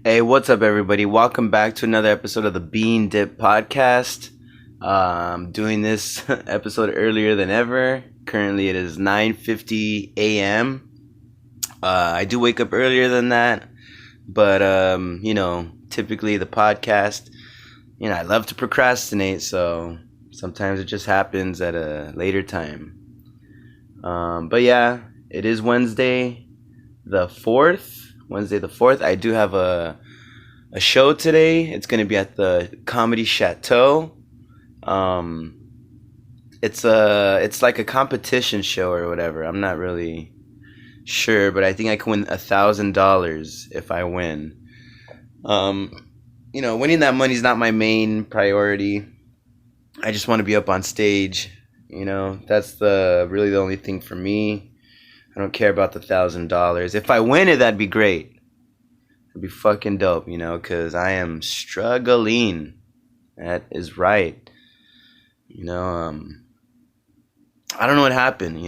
Hey, what's up, everybody? Welcome back to another episode of the Bean Dip Podcast. Doing this episode earlier than ever. Currently, it is 9:50 a.m. I do wake up earlier than that, but typically the podcast, I love to procrastinate, so sometimes it just happens at a later time. But yeah, it is Wednesday the 4th. Wednesday the 4th. I do have a show today. It's going to be at the Comedy Chateau. Um, it's like a competition show or whatever. I'm not really sure, but I think I can win $1,000 if I win. Winning that money is not my main priority. I just want to be up on stage. That's the really the only thing for me. I don't care about the $1,000. If I win it, that'd be great. It'd be fucking dope, because I am struggling. That is right. I don't know what happened,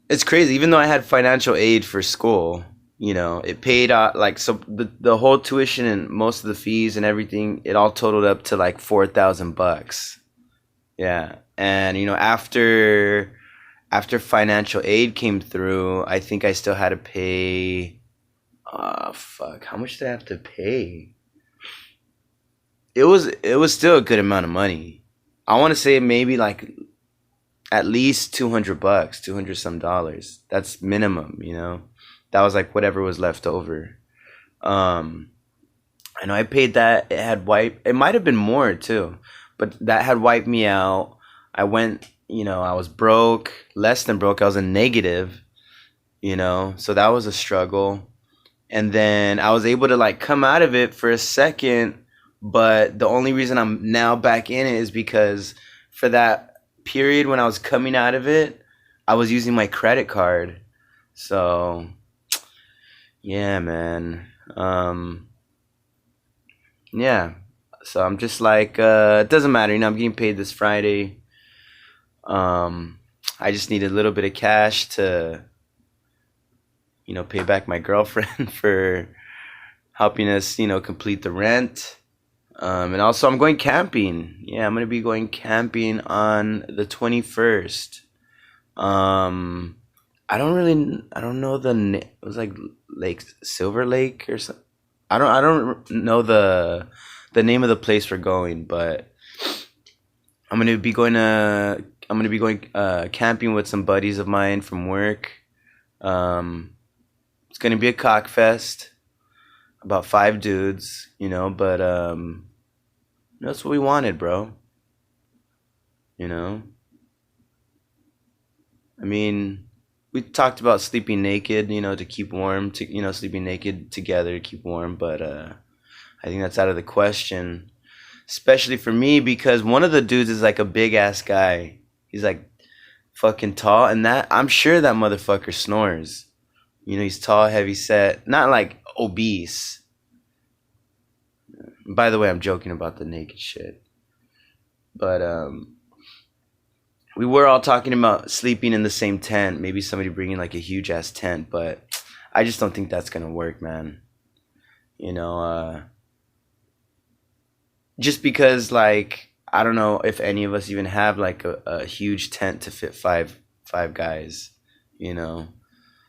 it's crazy. Even though I had financial aid for school, it paid out, like, so the whole tuition and most of the fees and everything, it all totaled up to like $4,000. Yeah. And, after financial aid came through, I think I still had to pay, fuck, how much did I have to pay? It was still a good amount of money. I want to say maybe like at least $200, 200 some dollars. That's minimum. That was like whatever was left over. Um, I know I paid that. It might have been more too, but that had wiped me out. I went, I was broke, less than broke. I was in negative, so that was a struggle. And then I was able to like come out of it for a second, but the only reason I'm now back in it is because for that period when I was coming out of it, I was using my credit card. So yeah, man. Yeah. So I'm just like, it doesn't matter. I'm getting paid this Friday. I just need a little bit of cash to, pay back my girlfriend for helping us, complete the rent. And also, I'm going camping. Yeah, I'm gonna be going camping on the 21st. Um, I don't know it was like Lake Silver Lake or something. I don't know the name of the place we're going, but I'm gonna be going camping with some buddies of mine from work. Um, it's gonna be a cock fest, about 5 dudes, but that's what we wanted, bro. You know, I mean, we talked about sleeping naked, to keep warm, to sleeping naked together to keep warm, but I think that's out of the question, especially for me because one of the dudes is like a big ass guy. He's like fucking tall, and that I'm sure that motherfucker snores. He's tall, heavy set, not like obese. By the way, I'm joking about the naked shit, but we were all talking about sleeping in the same tent. Maybe somebody bringing like a huge ass tent, but I just don't think that's gonna work, man. You know, just because like I don't know if any of us even have like a huge tent to fit five guys. You know,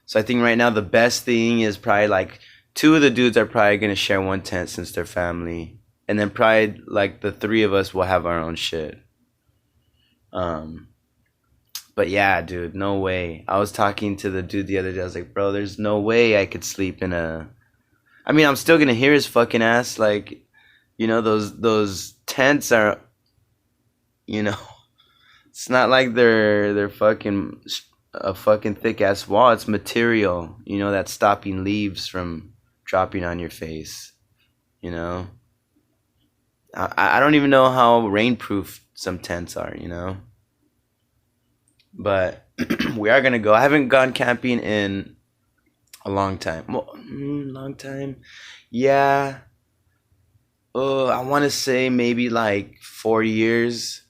so I think right now the best thing is probably like two of the dudes are probably gonna share one tent since they're family, and then probably like the three of us will have our own shit. Um, But yeah, dude, no way. I was talking to the dude the other day. I was like, bro, there's no way I could sleep in a. I mean, I'm still gonna hear his fucking ass. Like, those tents are. You know, it's not like they're fucking a fucking thick ass wall. It's material. That's stopping leaves from dropping on your face. You know, I don't even know how rainproof some tents are. But we are gonna go. I haven't gone camping in a long time. Well, long time. Yeah. I want to say maybe like 4 years.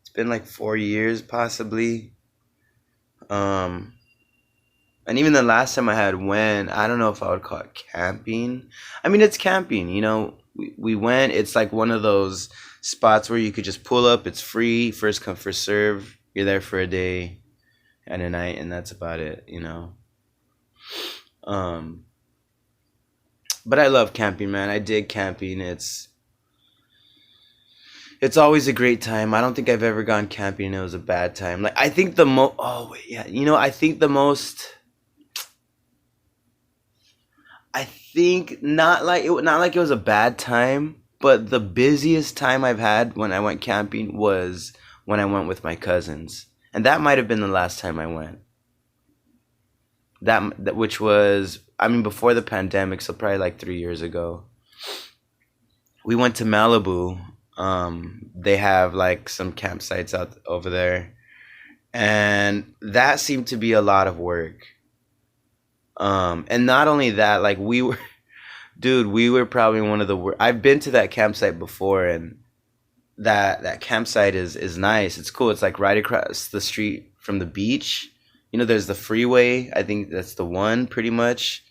It's been like 4 years, possibly. Um, And even the last time I had went, I don't know if I would call it camping. I mean, it's camping, you know. We went, it's like one of those spots where you could just pull up, it's free, first come, first serve. You're there for a day and a night, and that's about it, you know. Um, but I love camping, man. I dig camping. It's always a great time. I don't think I've ever gone camping and it was a bad time. Like I think oh wait, yeah, you know, I think not like it was a bad time, but the busiest time I've had when I went camping was when I went with my cousins. And that might have been the last time I went. Which was, I mean, before the pandemic, so probably like 3 years ago. We went to Malibu. They have like some campsites out over there, and that seemed to be a lot of work. And not only that, like we were, dude, we were probably one of the worst. I've been to that campsite before, and that campsite is nice. It's cool. It's like right across the street from the beach. You know, there's the freeway. I think that's the one, pretty much.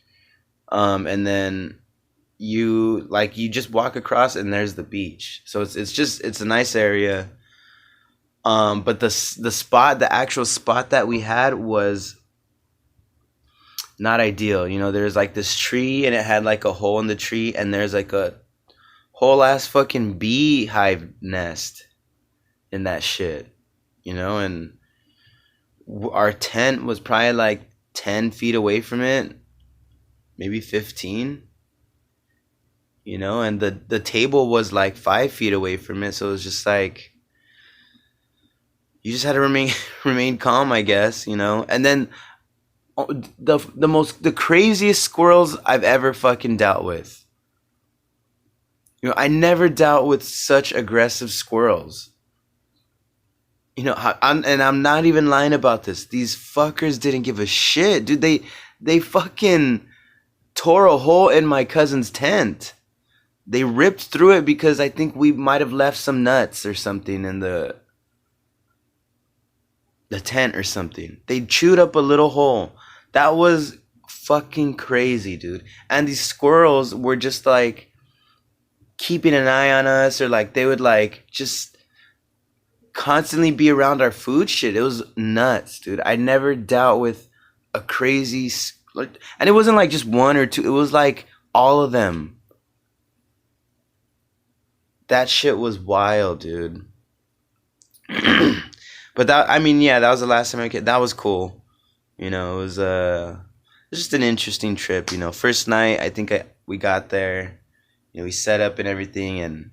And then you just walk across and there's the beach. So it's a nice area. But the actual spot that we had was not ideal. You know, there's like this tree and it had like a hole in the tree, and there's like a whole ass fucking beehive nest in that shit. You know, and our tent was probably like 10 feet away from it, maybe 15. You know, and the table was like 5 feet away from it, so it was just like you just had to remain remain calm, I guess, you know. And then the craziest squirrels I've ever fucking dealt with. You know, I never dealt with such aggressive squirrels. You know, I'm not even lying about this. These fuckers didn't give a shit, dude. They fucking tore a hole in my cousin's tent. They ripped through it because I think we might have left some nuts or something in the tent or something. They chewed up a little hole. That was fucking crazy, dude. And these squirrels were just like keeping an eye on us, or like they would like just constantly be around our food shit. It was nuts, dude. I never dealt with a crazy, and it wasn't like just one or two. It was like all of them. That shit was wild, dude. But I mean, yeah, that was the last time I came. That was cool. You know, it was just an interesting trip. You know, first night, I think we got there. You know, we set up and everything, and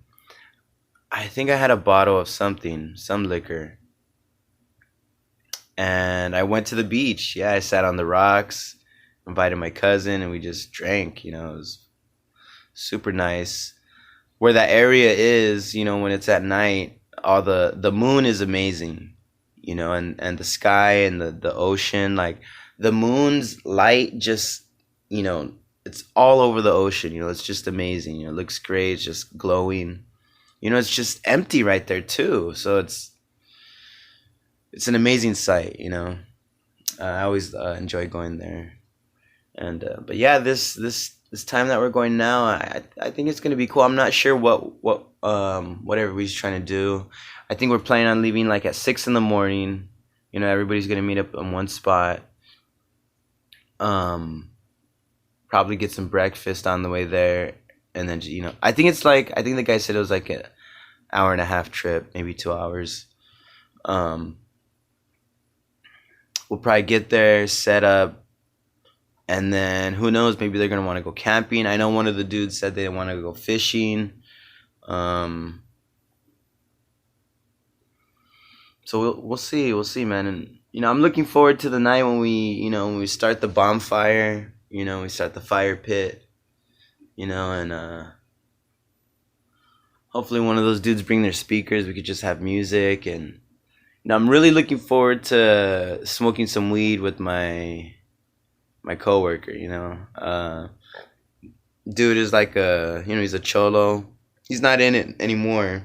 I think I had a bottle of something, some liquor. And I went to the beach. Yeah, I sat on the rocks, invited my cousin, and we just drank. You know, it was super nice. Where that area is, you know, when it's at night, all the moon is amazing, you know, and the sky and the ocean, like the moon's light just, you know, it's all over the ocean, you know, it's just amazing, you know, it looks great, it's just glowing, you know, it's just empty right there too, so it's an amazing sight, you know. I always enjoy going there, and but yeah, this time that we're going now, I think it's gonna be cool. I'm not sure what everybody's trying to do. I think we're planning on leaving like at 6 in the morning. You know, everybody's gonna meet up in one spot. Probably get some breakfast on the way there, and then you know, I think the guy said it was like an hour and a half trip, maybe 2 hours. We'll probably get there, set up. And then who knows? Maybe they're gonna want to go camping. I know one of the dudes said they want to go fishing. So we'll see. We'll see, man. And you know, I'm looking forward to the night when we start the bonfire. You know, we start the fire pit. You know, and hopefully one of those dudes bring their speakers. We could just have music, and you know, I'm really looking forward to smoking some weed with my coworker, you know. Dude is like he's a cholo. He's not in it anymore.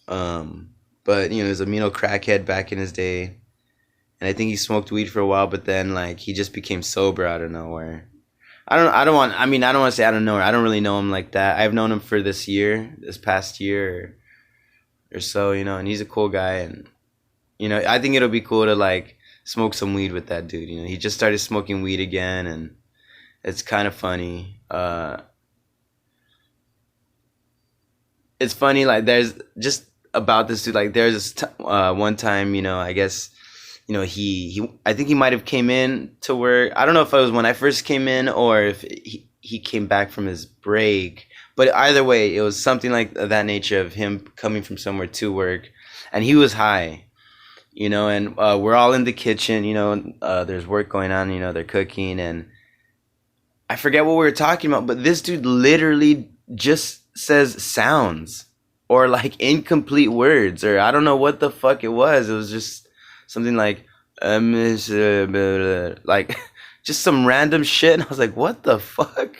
But you know, he's a crackhead back in his day, and I think he smoked weed for a while, but then like he just became sober out of nowhere. I don't want. I mean, I don't want to say out of nowhere. I don't really know him like that. I've known him for this past year or so, and he's a cool guy, and I think it'll be cool to like smoke some weed with that dude. He just started smoking weed again, and it's kind of funny. It's funny, like there's just about this dude. Like there's one time, I guess, he I think he might have came in to work. I don't know if it was when I first came in or if he came back from his break. But either way, it was something like that nature of him coming from somewhere to work, and he was high, and we're all in the kitchen, there's work going on, they're cooking, and I forget what we were talking about, but this dude literally just says sounds or like incomplete words, or I don't know what the fuck it was. It was just something like like just some random shit, and I was like, what the fuck?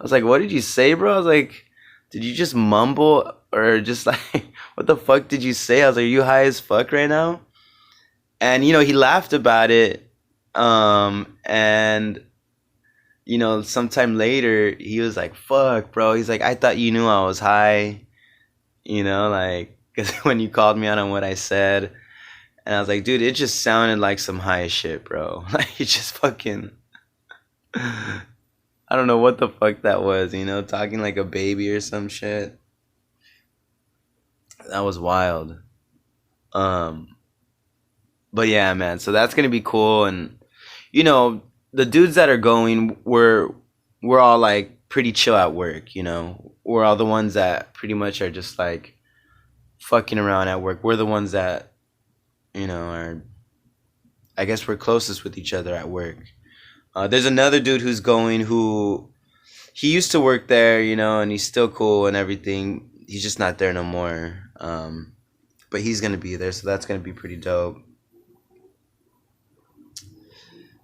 I was like, what did you say, bro? I was like, did you just mumble or just like what the fuck did you say? I was like, are you high as fuck right now? And he laughed about it, and sometime later he was like, fuck, bro. He's like, I thought you knew I was high, like, because when you called me out on what I said. And I was like, dude, it just sounded like some high shit, bro. Like, it just fucking, I don't know what the fuck that was, talking like a baby or some shit. That was wild. But yeah, man, so that's gonna be cool. And the dudes that are going, we're all like pretty chill at work. We're all the ones that pretty much are just like fucking around at work. We're the ones that are, I guess we're closest with each other at work. There's another dude who's going who he used to work there, and he's still cool and everything. He's just not there no more. But he's gonna be there, so that's gonna be pretty dope.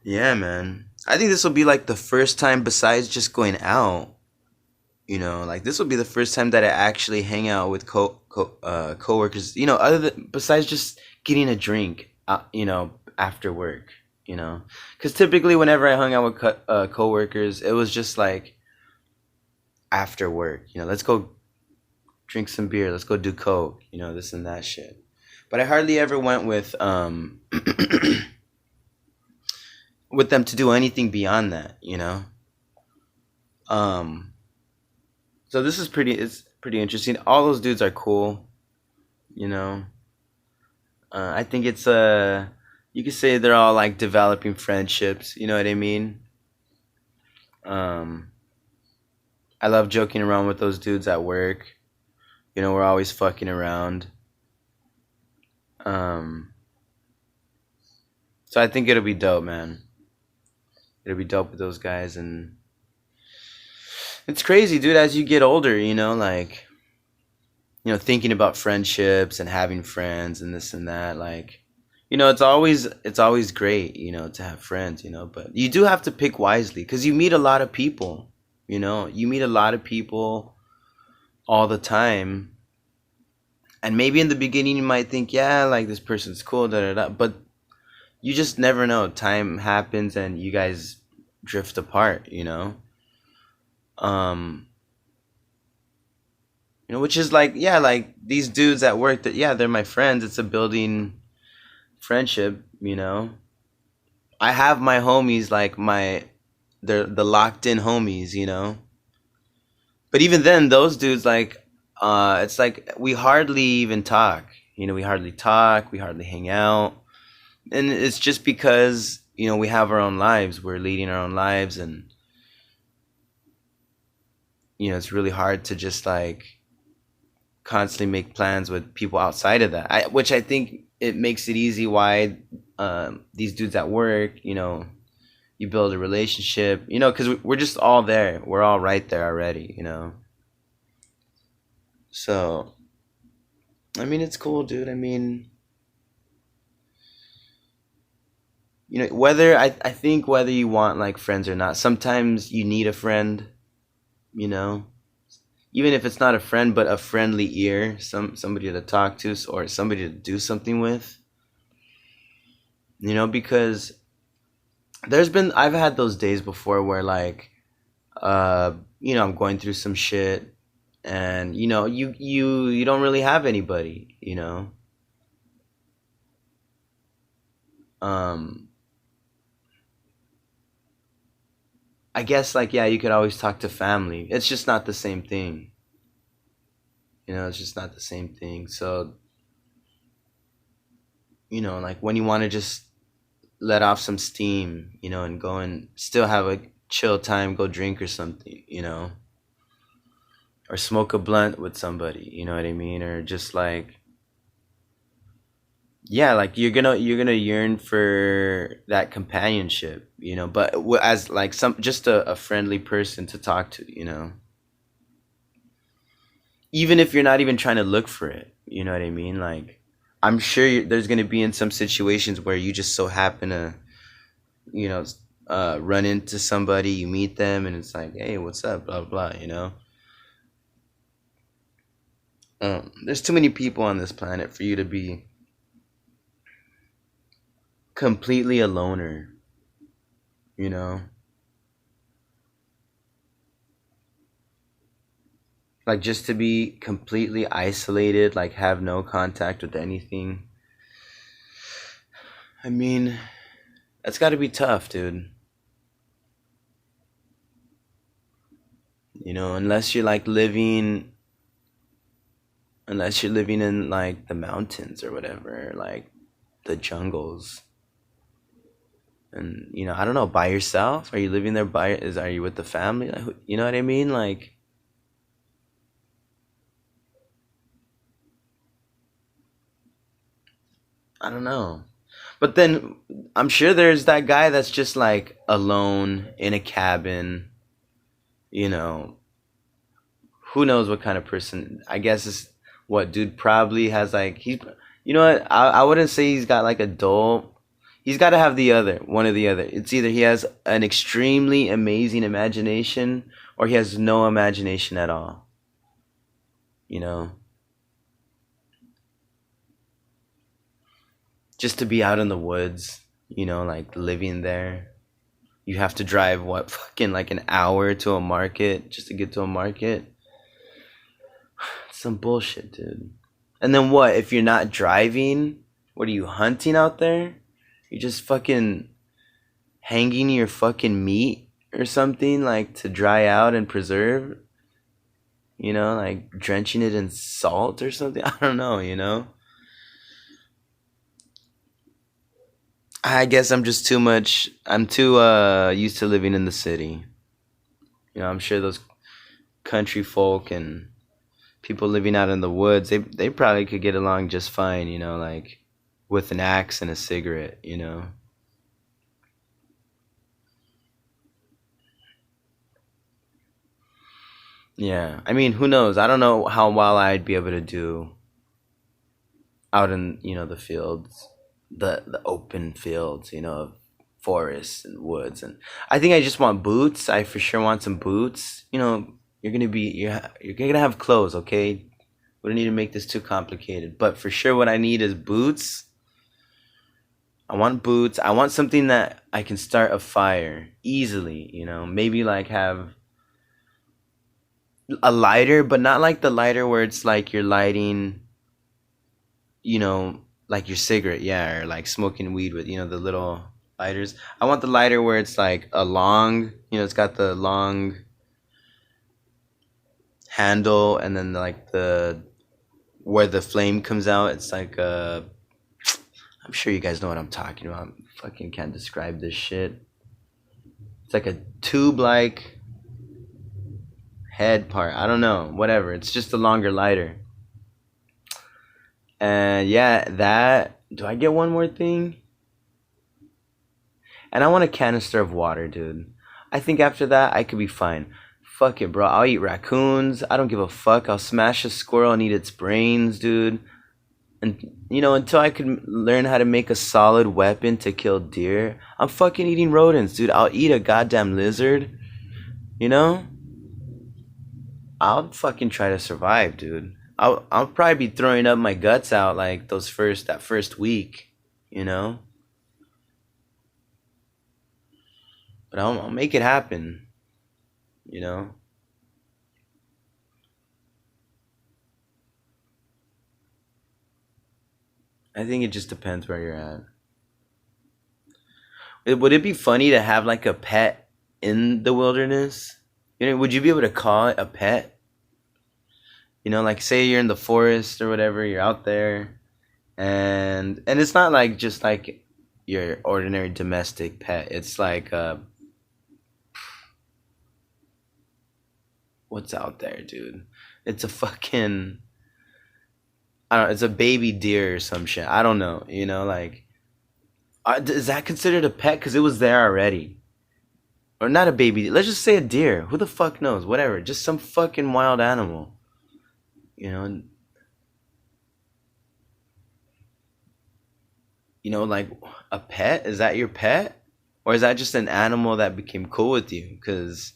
Yeah, man. I think this will be like the first time besides just going out. Like this will be the first time that I actually hang out with coworkers. Other than besides just getting a drink, after work. Because typically whenever I hung out with coworkers, it was just like after work. Let's go drink some beer. Let's go do coke. This and that shit. But I hardly ever went with with them to do anything beyond that. So this is it's pretty interesting. All those dudes are cool. I think it's you could say they're all like developing friendships. You know what I mean? Um, I love joking around with those dudes at work. We're always fucking around. Um, so I think it'll be dope, man. It'll be dope with those guys, and it's crazy, dude. As you get older, like thinking about friendships and having friends and this and that, like, it's always great, to have friends, but you do have to pick wisely because you meet a lot of people, you meet a lot of people all the time. And maybe in the beginning you might think, yeah, like this person's cool, da da da, but you just never know. Time happens and you guys drift apart. Um, which is like, yeah, like these dudes at work that, yeah, they're my friends. It's a building friendship. I have my homies, like they're the locked in homies. But even then, those dudes, like, it's like we hardly even talk. We hardly talk, we hardly hang out. And it's just because, we have our own lives. We're leading our own lives, and, it's really hard to just like constantly make plans with people outside of that. Which I think it makes it easy why these dudes at work, you build a relationship, because we're just all there. We're all right there already. So, I mean, it's cool, dude. I mean, I think whether you want like friends or not, sometimes you need a friend, you know, even if it's not a friend, but a friendly ear, somebody to talk to or somebody to do something with. because I've had those days before where like I'm going through some shit, and you don't really have anybody. um I guess, like, yeah, you could always talk to family. It's just not the same thing. It's just not the same thing. So, like when you want to just let off some steam, and go and still have a chill time, go drink or something, or smoke a blunt with somebody, you know what I mean? Or just like, yeah, like you're gonna yearn for that companionship, but as like some just a friendly person to talk to. Even if you're not even trying to look for it, you know what I mean? Like, I'm sure there's gonna be in some situations where you just so happen to, you know, run into somebody, you meet them, and it's like, hey, what's up, blah blah, blah. There's too many people on this planet for you to be completely a loner, you know, like just to be completely isolated, like have no contact with anything. I mean, that's got to be tough, dude. Unless you're like living in like the mountains or whatever, like the jungles. And I don't know, by yourself? Are you living there are you with the family? Like, you know what I mean? Like, I don't know. But then I'm sure there's that guy that's just like alone in a cabin, you know. Who knows what kind of person? I guess it's what dude probably has like he's you know what? I wouldn't say he's got like a dull. He's got to have the other, one or the other. It's either he has an extremely amazing imagination or he has no imagination at all. You know, just to be out in the woods, like living there. You have to drive what, fucking like an hour to a market just to get to a market. Some bullshit, dude. And then what? If you're not driving, what are you hunting out there? You're just fucking hanging your fucking meat or something like to dry out and preserve. Like drenching it in salt or something. I don't know. I guess I'm just too much. I'm too used to living in the city. I'm sure those country folk and people living out in the woods, they probably could get along just fine, like with an axe and a cigarette. Yeah. I mean, who knows? I don't know how well I'd be able to do out in, the fields, the open fields, of forests and woods. And I think I just want boots. I for sure want some boots. You're gonna have clothes, okay? We don't need to make this too complicated. But for sure, what I need is boots. I want boots. I want something that I can start a fire easily. Maybe like have a lighter, but not like the lighter where it's like you're lighting, like your cigarette, yeah, or like smoking weed with, the little lighters. I want the lighter where it's like a long, it's got the long handle, and then like the where the flame comes out, it's like I'm sure you guys know what I'm talking about. I fucking can't describe this shit. It's like a tube like head part. I don't know. Whatever. It's just a longer lighter. And yeah, that. Do I get one more thing? And I want a canister of water, dude. I think after that, I could be fine. Fuck it, bro. I'll eat raccoons. I don't give a fuck. I'll smash a squirrel and eat its brains, dude. And, until I could learn how to make a solid weapon to kill deer, I'm fucking eating rodents, dude. I'll eat a goddamn lizard. You know? I'll fucking try to survive, dude. I'll probably be throwing up my guts out like that first week, you know? but I'll make it happen. You know, I think it just depends where you're at. Would it be funny to have like a pet in the wilderness? You know, would you be able to call it a pet? You know, like say you're in the forest or whatever, you're out there, and it's not like just like your ordinary domestic pet. It's like what's out there, dude? It's a fucking I don't know, it's a baby deer or some shit. I don't know. You know, like is that considered a pet? Because it was there already. Or not a baby. Let's just say a deer. Who the fuck knows? Whatever. Just some fucking wild animal. You know, and, you know, like a pet. Is that your pet, or is that just an animal that became cool with you? Because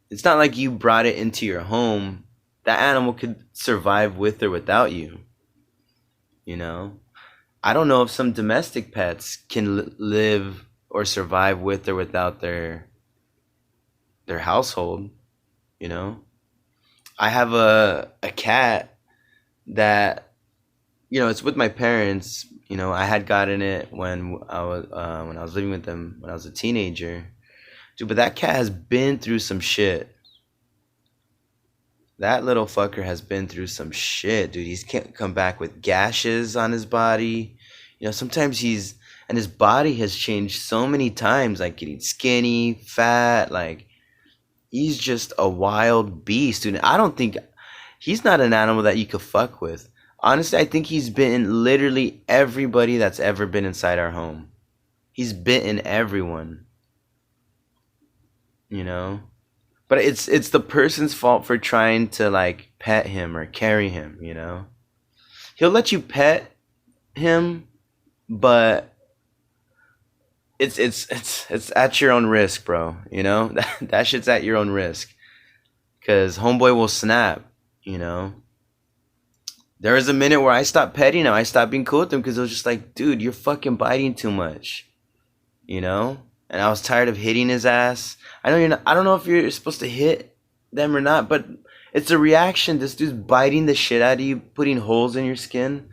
it's not like you brought it into your home. That animal could survive with or without you. You know, I don't know if some domestic pets can live or survive with or without their household. You know, I have a cat that it's with my parents. You know, I had gotten it when I was living with them when I was a teenager, dude. But that cat has been through some shit. That little fucker has been through some shit, dude. He's can't come back with gashes on his body. You know, sometimes and his body has changed so many times, like getting skinny, fat, like he's just a wild beast, dude. I don't think he's not an animal that you could fuck with. Honestly, I think he's bitten literally everybody that's ever been inside our home. He's bitten everyone, you know? But it's the person's fault for trying to like pet him or carry him, you know? He'll let you pet him, but it's at your own risk, bro, you know? That shit's at your own risk. Cause homeboy will snap, you know? There was a minute where I stopped petting him. I stopped being cool with him because it was just like, dude, you're fucking biting too much, you know? And I was tired of hitting his ass. I know you're not. I don't know if you're supposed to hit them or not, but it's a reaction. This dude's biting the shit out of you, putting holes in your skin.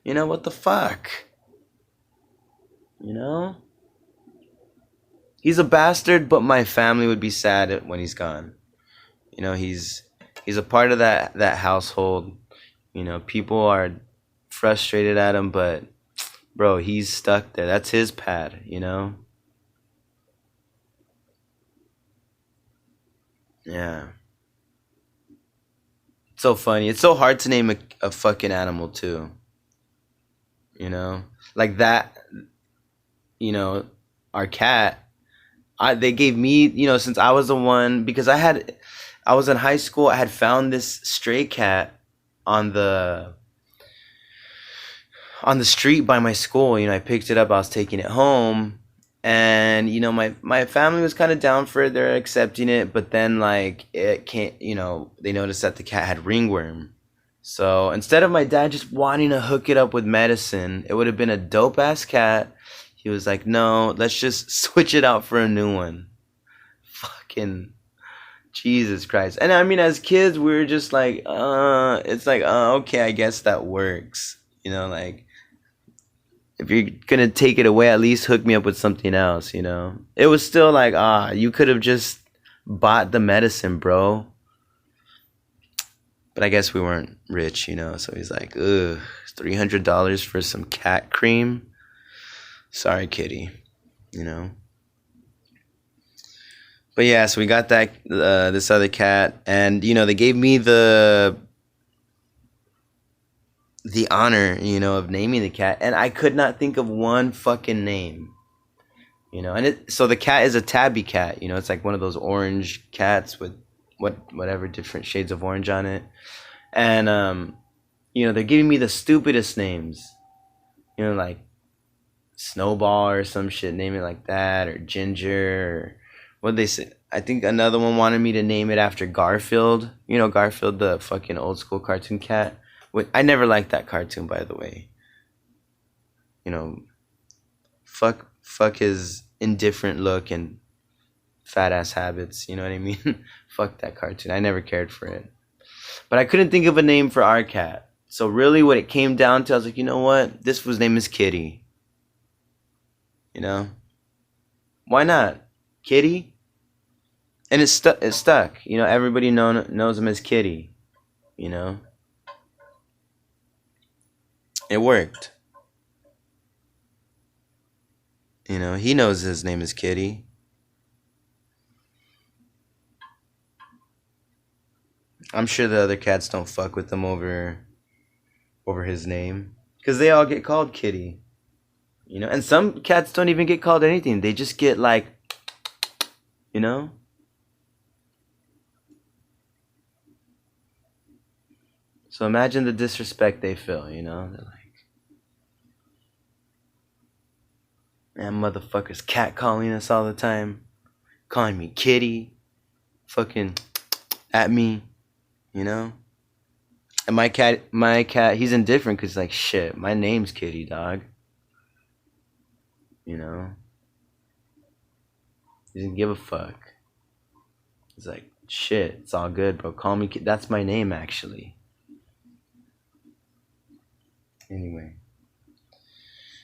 You know what the fuck? You know? He's a bastard, but my family would be sad when he's gone. You know, he's a part of that household. You know, people are frustrated at him, but bro, he's stuck there. That's his pad, you know? Yeah. It's so funny. It's so hard to name a fucking animal too, you know? Like that, you know, our cat, they gave me, since I was the one because I was in high school, I had found this stray cat on the on the street by my school. I picked it up, I was taking it home, and my family was kind of down for it. They're accepting it, but then like it can't, they noticed that the cat had ringworm. So instead of my dad just wanting to hook it up with medicine, it would have been a dope ass cat. He was like, no, let's just switch it out for a new one. Fucking Jesus Christ. And I mean, as kids, we were just like, it's like, okay, I guess that works. Like, if you're gonna take it away, at least hook me up with something else. It was still like, you could have just bought the medicine, bro. But I guess we weren't rich. So he's like, ugh, $300 for some cat cream? Sorry, kitty. you know. But yeah, so we got that this other cat, and they gave me the honor, of naming the cat, and I could not think of one fucking name. So the cat is a tabby cat. It's like one of those orange cats with whatever different shades of orange on it, and they're giving me the stupidest names. Like Snowball or some shit, name it like that, or Ginger, or what they say. I think another one wanted me to name it after Garfield. Garfield, the fucking old school cartoon cat. I never liked that cartoon, by the way. Fuck indifferent look and fat ass habits. You know what I mean? Fuck that cartoon. I never cared for it. But I couldn't think of a name for our cat. So really what it came down to, I was like, you know what? This was name is Kitty. You know? Why not? Kitty? And it stuck. You know, everybody knows him as Kitty. You know? It worked. You know, he knows his name is Kitty. I'm sure the other cats don't fuck with him over his name. Because they all get called Kitty. You know, and some cats don't even get called anything. They just get like, you know? So imagine the disrespect they feel, you know? They're like, man, motherfuckers catcalling us all the time. Calling me Kitty. Fucking at me, you know? And my cat, he's indifferent because like, shit, my name's Kitty, dog. You know? He doesn't give a fuck. He's like, shit, it's all good, bro. Call me Kitty. That's my name, actually. Anyway.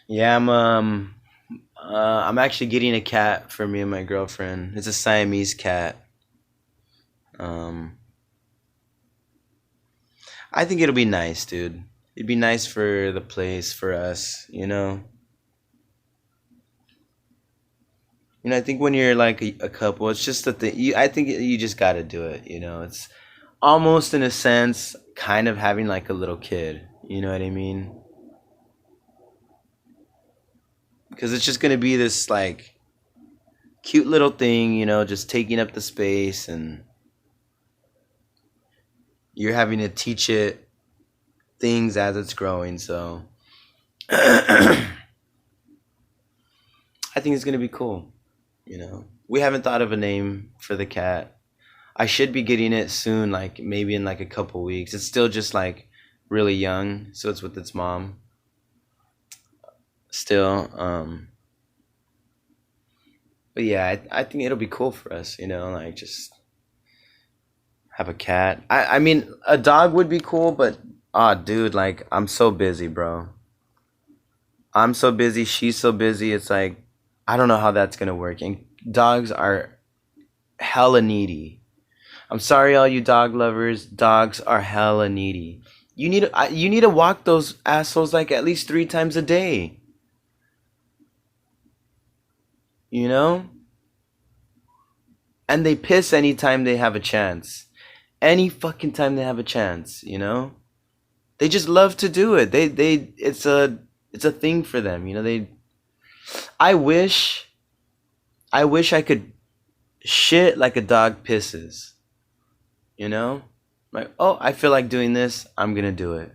Yeah, I'm actually getting a cat for me and my girlfriend. It's a Siamese cat. I think it'll be nice, dude. It'd be nice for the place, for us, you know? You know, I think when you're like a couple, it's just a thing. I think you just gotta do it, you know? It's almost, in a sense, kind of having like a little kid. You know what I mean? Because it's just gonna be this like cute little thing, you know, just taking up the space, and you're having to teach it things as it's growing. So I think it's gonna be cool. You know, we haven't thought of a name for the cat. I should be getting it soon, like maybe in like a couple weeks. It's still just like really young, so it's with its mom still. But yeah, I think it'll be cool for us, you know, like just have a cat. I mean, a dog would be cool, but dude, like I'm so busy, bro. I'm so busy. She's so busy. It's like I don't know how that's gonna work. And dogs are hella needy. I'm sorry, all you dog lovers. Dogs are hella needy. You need to walk those assholes like at least 3 times a day. You know, and they piss anytime they have a chance. Any fucking time they have a chance. You know, they just love to do it. It's a thing for them. You know, I wish I could shit like a dog pisses. You know? Like, oh, I feel like doing this, I'm gonna do it.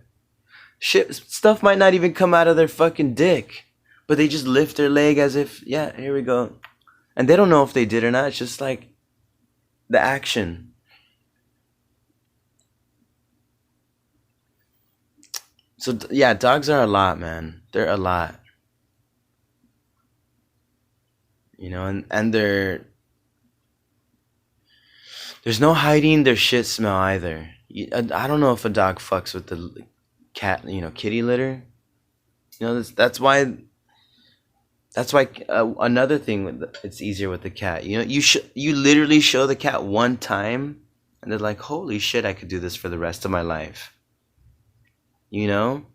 Shit, stuff might not even come out of their fucking dick, but they just lift their leg as if, yeah, here we go. And they don't know if they did or not. It's just like the action. So yeah, dogs are a lot, man. They're a lot. You know, and there's no hiding their shit smell either. I don't know if a dog fucks with the cat, you know, kitty litter. You know, that's why another thing it's easier with the cat. You know, you literally show the cat one time, and they're like, holy shit, I could do this for the rest of my life. You know,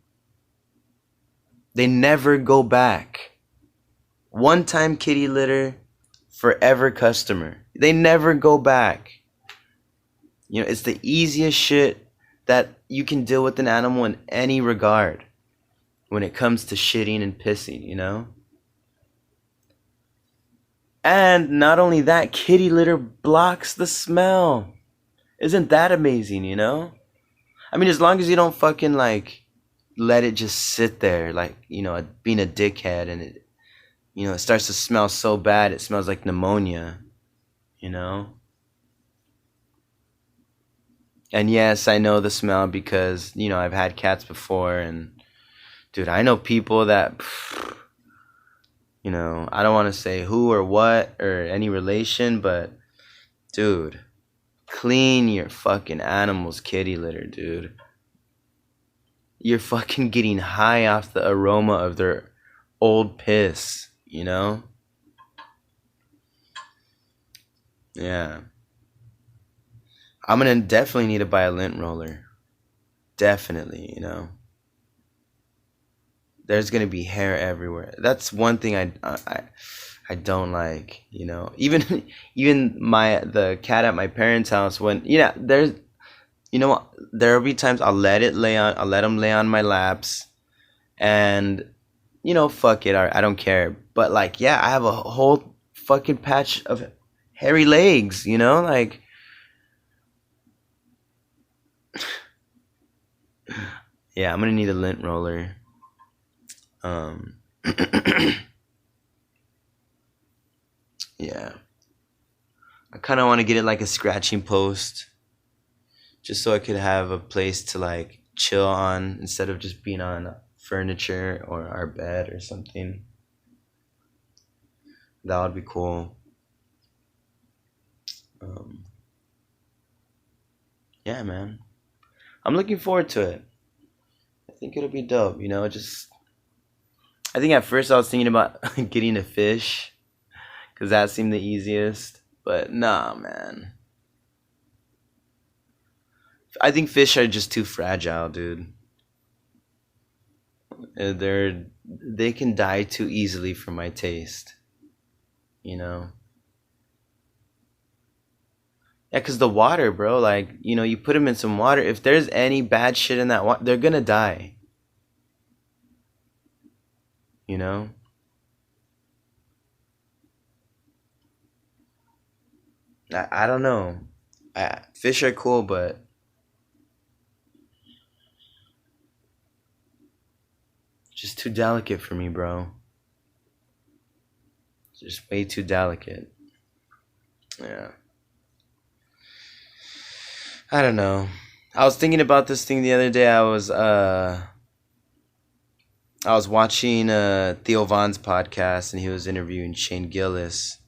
they never go back. One time kitty litter, forever customer. They never go back. You know, it's the easiest shit that you can deal with an animal in any regard when it comes to shitting and pissing, you know? And not only that, kitty litter blocks the smell. Isn't that amazing, you know? I mean, as long as you don't fucking like let it just sit there, like, you know, being a dickhead, and it, you know, it starts to smell so bad, it smells like pneumonia, you know? And yes, I know the smell because, you know, I've had cats before, and dude, I know people that You know, I don't want to say who or what or any relation, but dude, clean your fucking animal's kitty litter, dude. You're fucking getting high off the aroma of their old piss, you know? Yeah. I'm gonna definitely need to buy a lint roller. Definitely, you know. There's gonna be hair everywhere. That's one thing I don't like, you know. Even even my the cat at my parents' house, when there's, you know what, there'll be times I'll let him lay on my laps, and fuck it, I don't care. But like, yeah, I have a whole fucking patch of hairy legs, like, yeah, I'm gonna need a lint roller. Um, yeah, I kind of want to get it like a scratching post, just so I could have a place to like chill on instead of just being on furniture or our bed or something. That would be cool. Um, yeah, man, I'm looking forward to it. I think it'll be dope. Just I think at first I was thinking about getting a fish because that seemed the easiest. But nah, man. I think fish are just too fragile, dude. They can die too easily for my taste. You know. Yeah, cause the water, bro. Like, you put them in some water. If there's any bad shit in that water, they're gonna die. You know. I don't know. Fish are cool, but just too delicate for me, bro. Just way too delicate. Yeah. I don't know. I was thinking about this thing the other day. I was watching Theo Vaughn's podcast, and he was interviewing Shane Gillis.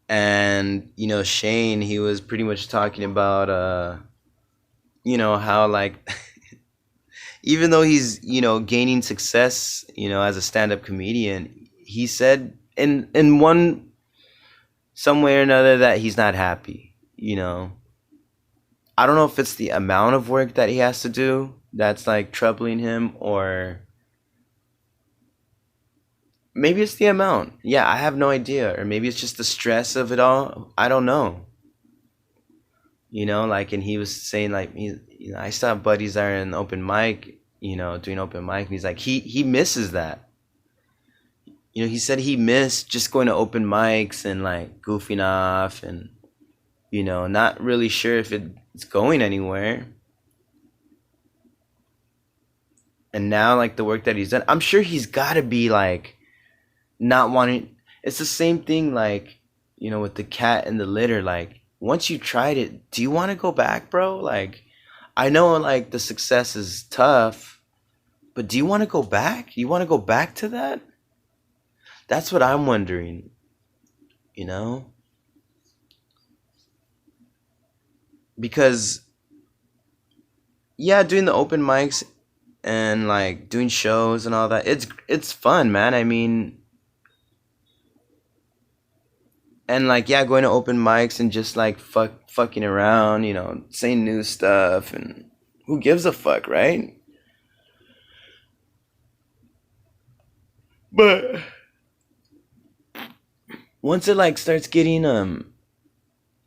And Shane, he was pretty much talking about how, like, even though he's gaining success as a stand-up comedian, he said in one some way or another that he's not happy. I don't know if it's the amount of work that he has to do that's like troubling him, or maybe it's the amount. Yeah, I have no idea. Or maybe it's just the stress of it all. I don't know. Like, and he was saying, like, I still have buddies that are in open mic, doing open mic, and he's like, he misses that. He said he missed just going to open mics and like goofing off, and not really sure if it's going anywhere. And now, like, the work that he's done, I'm sure he's got to be like not wanting. It's the same thing, like, with the cat and the litter. Like, once you tried it, do you want to go back, bro? Like, I know, like, the success is tough, but do you want to go back? You want to go back to that? That's what I'm wondering, because, yeah, doing the open mics and like doing shows and all that, it's fun, man. I mean, and like, yeah, going to open mics and just like fucking around, saying new stuff, and who gives a fuck, right? But once it like starts getting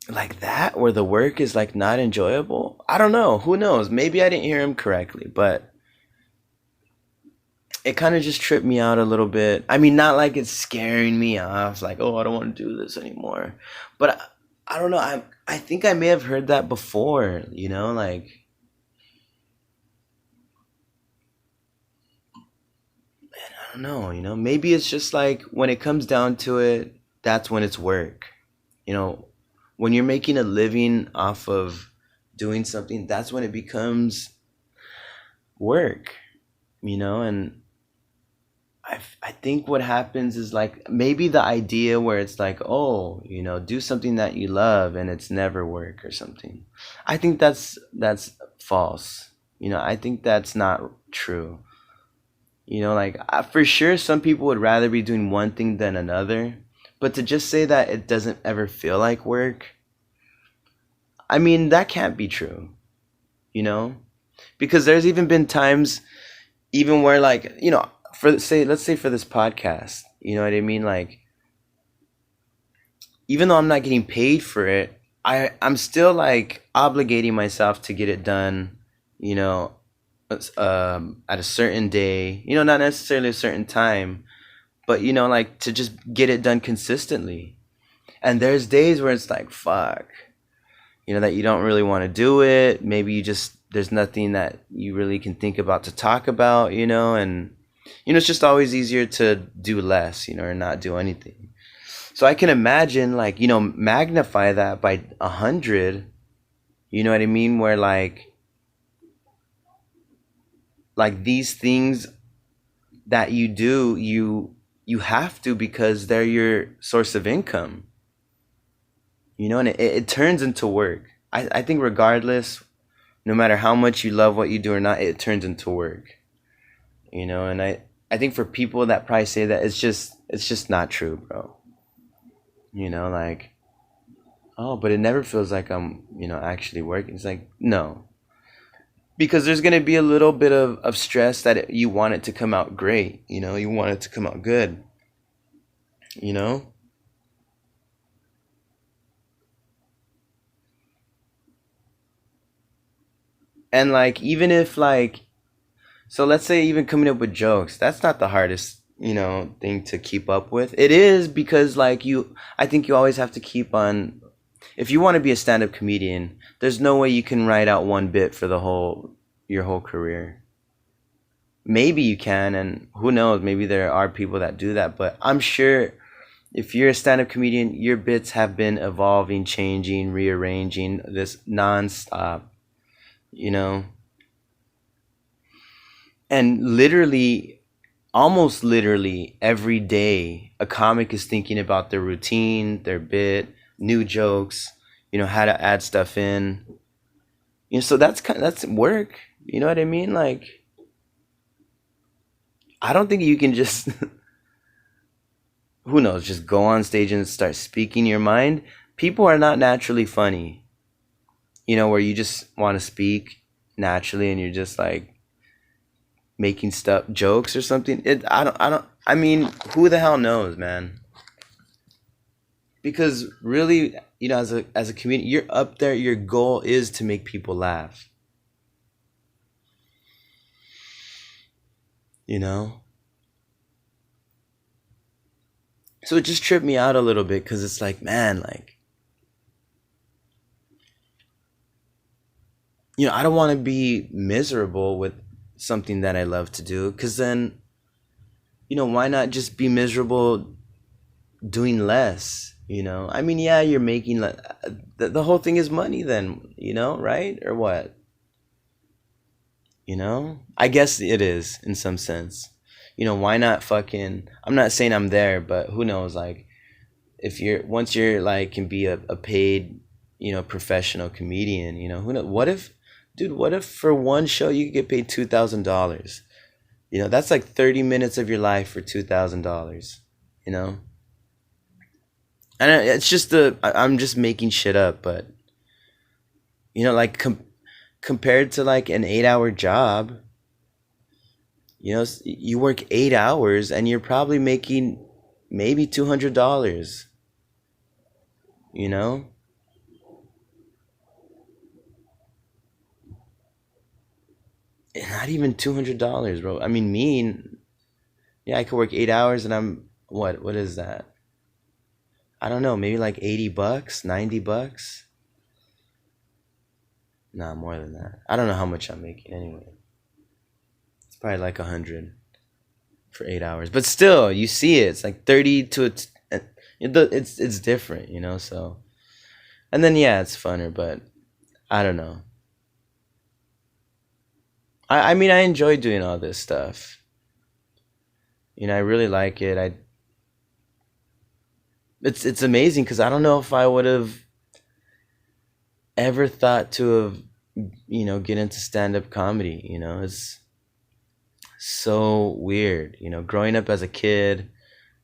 like that, where the work is like not enjoyable, I don't know, who knows, maybe I didn't hear him correctly, but it kind of just tripped me out a little bit. I mean, not like it's scaring me off, like, oh, I don't want to do this anymore. But I don't know. I think I may have heard that before. Like, I don't know. Maybe it's just like when it comes down to it, that's when it's work. When you're making a living off of doing something, that's when it becomes work. And I think what happens is like maybe the idea where it's like, oh, do something that you love and it's never work or something. I think that's false. I think that's not true. Like for sure some people would rather be doing one thing than another, but to just say that it doesn't ever feel like work, I mean, that can't be true, you know? Because there's even been times even where like, for say let's say for this podcast, you know what I mean? Like even though I'm not getting paid for it, I'm still like obligating myself to get it done, you know, at a certain day, not necessarily a certain time, but like to just get it done consistently. And there's days where it's like, fuck, that you don't really want to do it. Maybe you just, there's nothing that you really can think about to talk about, and, it's just always easier to do less, or not do anything. So I can imagine like, magnify that by 100, you know what I mean? Where like these things that you do, you have to because they're your source of income, and it turns into work. I think regardless, no matter how much you love what you do or not, it turns into work, and I think for people that probably say that, it's just not true, bro. Like, oh, but it never feels like I'm, actually working. It's like, no, because there's going to be a little bit of stress that you want it to come out great, you want it to come out good, you know and like even if like, so let's say even coming up with jokes, that's not the hardest, thing to keep up with. It is because like I think you always have to keep on, if you want to be a stand-up comedian, there's no way you can write out one bit for your whole career. Maybe you can, and who knows, maybe there are people that do that, but I'm sure if you're a stand-up comedian, your bits have been evolving, changing, rearranging this nonstop, you know and literally, almost literally every day a comic is thinking about their routine, their bit, new jokes, how to add stuff in. So that's work, you know what I mean? Like, I don't think you can just who knows, just go on stage and start speaking your mind. People are not naturally funny, where you just want to speak naturally and you're just like making stuff jokes or something. I mean, who the hell knows, man? Because really, as a comedian, you're up there, your goal is to make people laugh, you know so it just tripped me out a little bit because it's like, man, like, I don't want to be miserable with something that I love to do, because then, why not just be miserable doing less? I mean, yeah, you're making the whole thing is money then, right? Or what? I guess it is in some sense. Why not fucking, I'm not saying I'm there, but who knows, like, if you're, once you're like, can be a paid, professional comedian, who knows, what if, dude, what if for one show you could get paid $2,000? That's like 30 minutes of your life for $2,000, you know and it's just I'm just making shit up, but like, compared to like an 8-hour job, you work 8 hours and you're probably making maybe $200, you know not even $200, bro. I mean, yeah, I could work 8 hours and I'm, what is that? I don't know, maybe like $80, $90. Nah, more than that. I don't know how much I'm making anyway. It's probably like 100 for 8 hours, but still, you see it. It's like 30 to it's different, So, and then yeah, it's funner, but I don't know. I mean, I enjoy doing all this stuff. I really like it. It's amazing because I don't know if I would have ever thought to have, get into stand-up comedy. It's so weird. Growing up as a kid,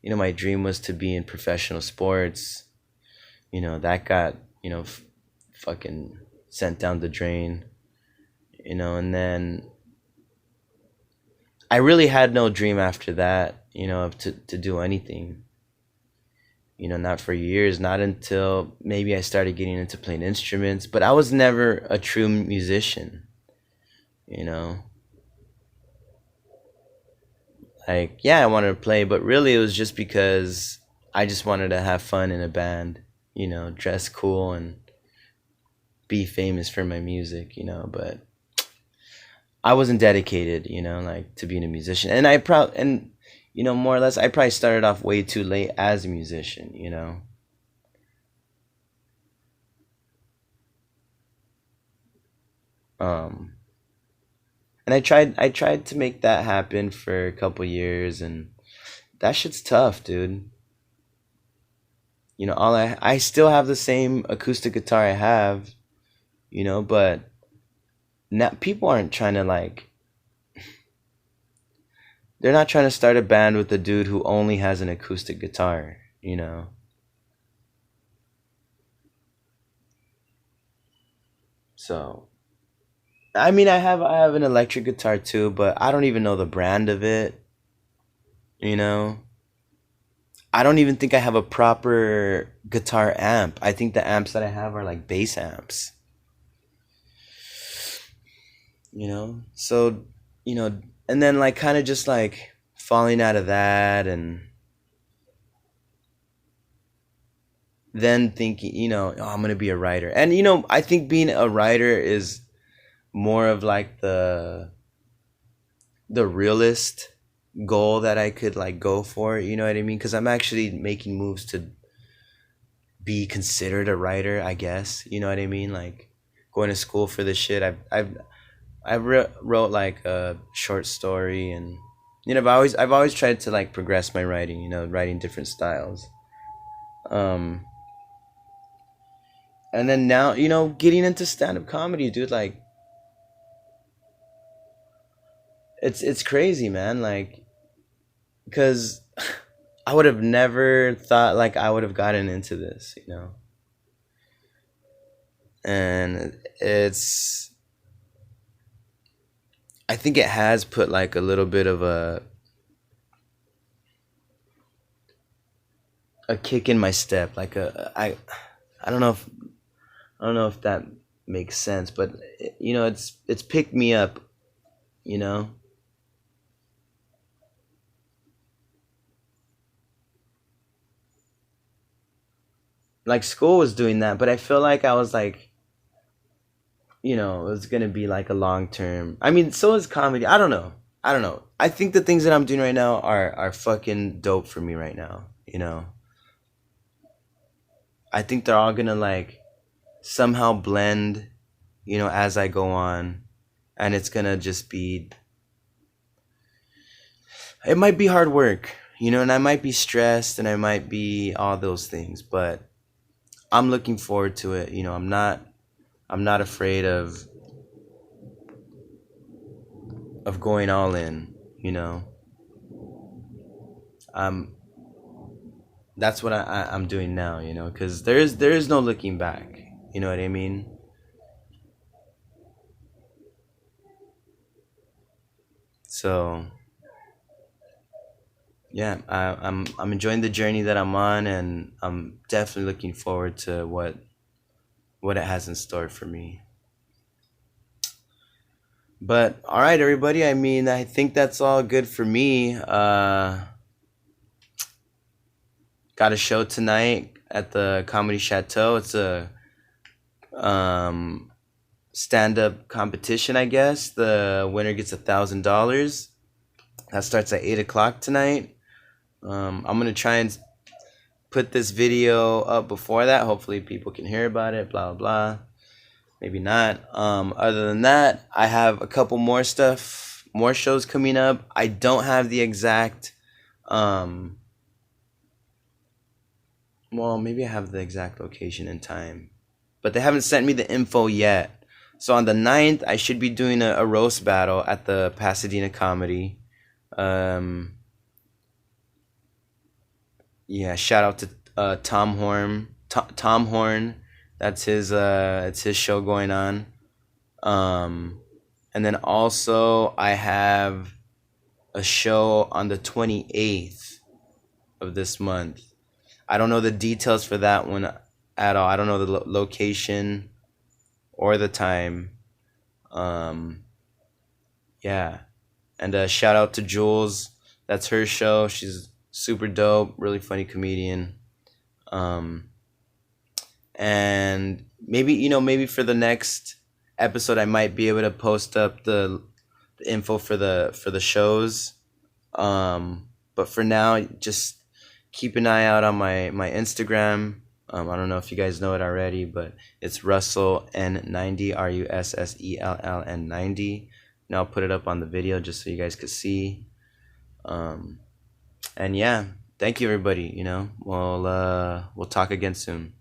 my dream was to be in professional sports. That got, fucking sent down the drain. And then I really had no dream after that, to do anything. Not for years, not until maybe I started getting into playing instruments, but I was never a true musician, you know? Like, yeah, I wanted to play, but really it was just because I just wanted to have fun in a band, dress cool and be famous for my music, but I wasn't dedicated, like to being a musician. And more or less, I probably started off way too late as a musician. Um, and I tried to make that happen for a couple years, and that shit's tough, dude. All I still have the same acoustic guitar I have, but now people aren't trying to like, they're not trying to start a band with a dude who only has an acoustic guitar. So, I mean, I have an electric guitar too, but I don't even know the brand of it, you know. I don't even think I have a proper guitar amp. I think the amps that I have are like bass amps, So, you know, and then like kind of just like falling out of that and then thinking, oh, I'm going to be a writer. And I think being a writer is more of like the realist goal that I could like go for, you know what I mean? Cuz I'm actually making moves to be considered a writer, I guess. You know what I mean? Like going to school for this shit. Wrote like a short story, and I've always tried to like progress my writing, writing different styles. Um and then now, getting into stand-up comedy, dude, like it's crazy, man, like cuz I would have never thought like I would have gotten into this. And I think it has put like a little bit of a kick in my step, like I don't know if that makes sense, but it's picked me up, you know. Like school was doing that, but I feel like I was like, it was gonna be like a long term. I mean, so is comedy. I don't know. I don't know. I think the things that I'm doing right now are fucking dope for me right now. I think they're all gonna like somehow blend, as I go on, and it's gonna just be. It might be hard work, and I might be stressed, and I might be all those things, but I'm looking forward to it. I'm not afraid of going all in. Um that's what I'm doing now, because there is no looking back. You know what I mean? So yeah, I'm enjoying the journey that I'm on, and I'm definitely looking forward to what it has in store for me. But all right, everybody. I mean, I think that's all good for me. Got a show tonight at the Comedy Chateau. It's a um, stand up competition, I guess. The winner gets $1,000. That starts at 8 o'clock tonight. I'm gonna try and put this video up before that. Hopefully, people can hear about it. Blah blah. Maybe not. Other than that, I have a couple more shows coming up. I don't have the exact Um, well, maybe I have the exact location and time, but they haven't sent me the info yet. So on the 9th, I should be doing a roast battle at the Pasadena Comedy. Um, yeah, shout out to Tom Horn. Tom Horn, that's his. It's his show going on. Um, and then also I have a show on the 28th of this month. I don't know the details for that one at all. I don't know the location or the time. Um, yeah. And shout out to Jules. That's her show. She's super dope, really funny comedian. Um, and maybe maybe for the next episode I might be able to post up the info for the shows. But for now, just keep an eye out on my Instagram. I don't know if you guys know it already, but it's Russell N90, RUSSELLN90. And I'll put it up on the video just so you guys could see. And yeah, thank you everybody. We'll talk again soon.